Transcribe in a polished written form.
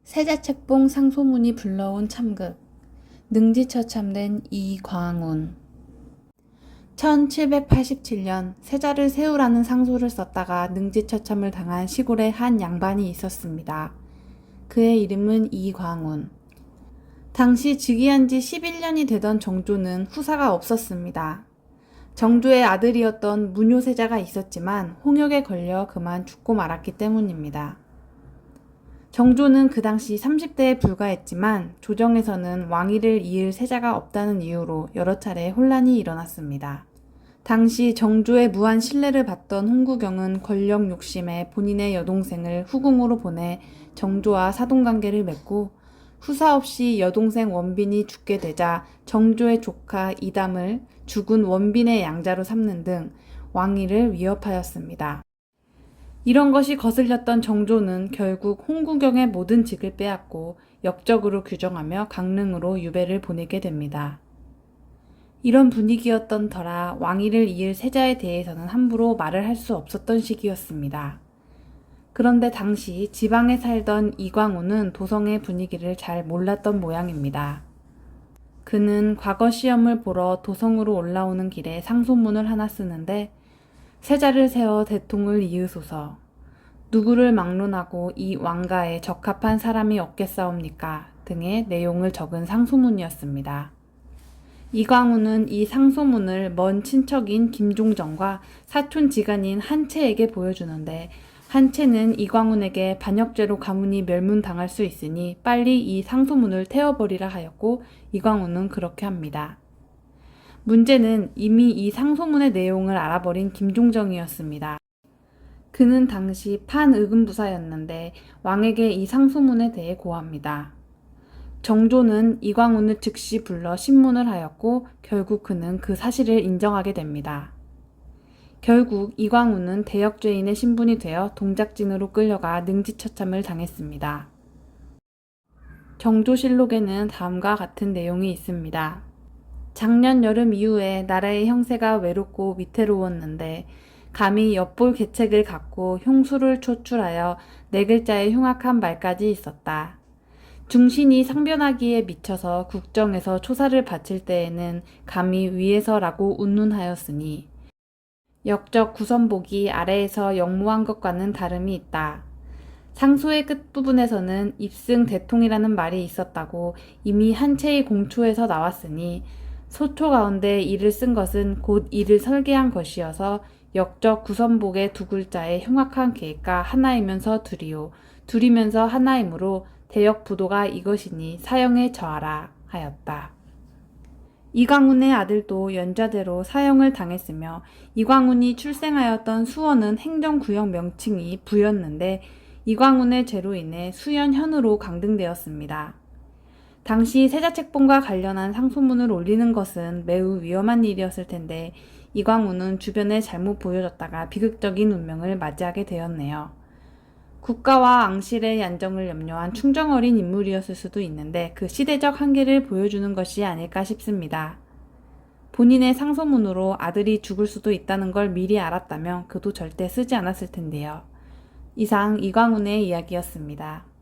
세자책봉 상소문이 불러온 참극. 능지처참된 이광운. 1787년 세자를 세우라는 상소를 썼다가 능지처참을 당한 시골에 한 양반이 있었습니다. 그의 이름은 이광운. 당시 즉위한 지 11년이 되던 정조는 후사가 없었습니다. 정조의 아들이었던 문효세자가 있었지만 홍역에 걸려 그만 죽고 말았기 때문입니다. 정조는 그 당시 30대에 불과했지만 조정에서는 왕위를 이을 세자가 없다는 이유로 여러 차례 혼란이 일어났습니다. 당시 정조의 무한 신뢰를 받던 홍구경은 권력 욕심에 본인의 여동생을 후궁으로 보내 정조와 사돈관계를 맺고 후사 없이 여동생 원빈이 죽게 되자 정조의 조카 이담을 죽은 원빈의 양자로 삼는 등 왕위를 위협하였습니다. 이런 것이 거슬렸던 정조는 결국 홍구경의 모든 직을 빼앗고 역적으로 규정하며 강릉으로 유배를 보내게 됩니다. 이런 분위기였던 터라 왕위를 이을 세자에 대해서는 함부로 말을 할 수 없었던 시기였습니다. 그런데 당시 지방에 살던 이광우는 도성의 분위기를 잘 몰랐던 모양입니다. 그는 과거 시험을 보러 도성으로 올라오는 길에 상소문을 하나 쓰는데 세자를 세워 대통을 이으소서. 누구를 막론하고 이 왕가에 적합한 사람이 없겠사옵니까? 등의 내용을 적은 상소문이었습니다. 이광우는 이 상소문을 먼 친척인 김종정과 사촌 지간인 한채에게 보여주는데 한채는 이광운에게 반역죄로 가문이 멸문당할 수 있으니 빨리 이 상소문을 태워버리라 하였고 이광우는 그렇게 합니다. 문제는 이미 이 상소문의 내용을 알아버린 김종정이었습니다. 그는 당시 판의금부사였는데 왕에게 이 상소문에 대해 고합니다. 정조는 이광운을 즉시 불러 신문을 하였고 결국 그는 그 사실을 인정하게 됩니다. 결국 이광운은 대역죄인의 신분이 되어 동작진으로 끌려가 능지처참을 당했습니다. 정조실록에는 다음과 같은 내용이 있습니다. 작년 여름 이후에 나라의 형세가 외롭고 위태로웠는데 감히 엿볼 계책을 갖고 흉수를 초출하여 네 글자의 흉악한 말까지 있었다. 중신이 상변하기에 미쳐서 국정에서 초사를 바칠 때에는 감히 위에서라고 운운하였으니 역적 구선복이 아래에서 영무한 것과는 다름이 있다. 상소의 끝부분에서는 입승 대통이라는 말이 있었다고 이미 한채의 공초에서 나왔으니 소초 가운데 이를 쓴 것은 곧 이를 설계한 것이어서 역적 구선복의 두 글자의 흉악한 계획과 하나이면서 둘이요 둘이면서 하나이므로 대역부도가 이것이니 사형에 처하라 하였다. 이광운의 아들도 연좌대로 사형을 당했으며 이광운이 출생하였던 수원은 행정구역 명칭이 부였는데 이광운의 죄로 인해 수연현으로 강등되었습니다. 당시 세자책봉과 관련한 상소문을 올리는 것은 매우 위험한 일이었을 텐데 이광운은 주변에 잘못 보여졌다가 비극적인 운명을 맞이하게 되었네요. 국가와 앙실의 안정을 염려한 충정어린 인물이었을 수도 있는데 그 시대적 한계를 보여주는 것이 아닐까 싶습니다. 본인의 상소문으로 아들이 죽을 수도 있다는 걸 미리 알았다면 그도 절대 쓰지 않았을 텐데요. 이상 이광운의 이야기였습니다.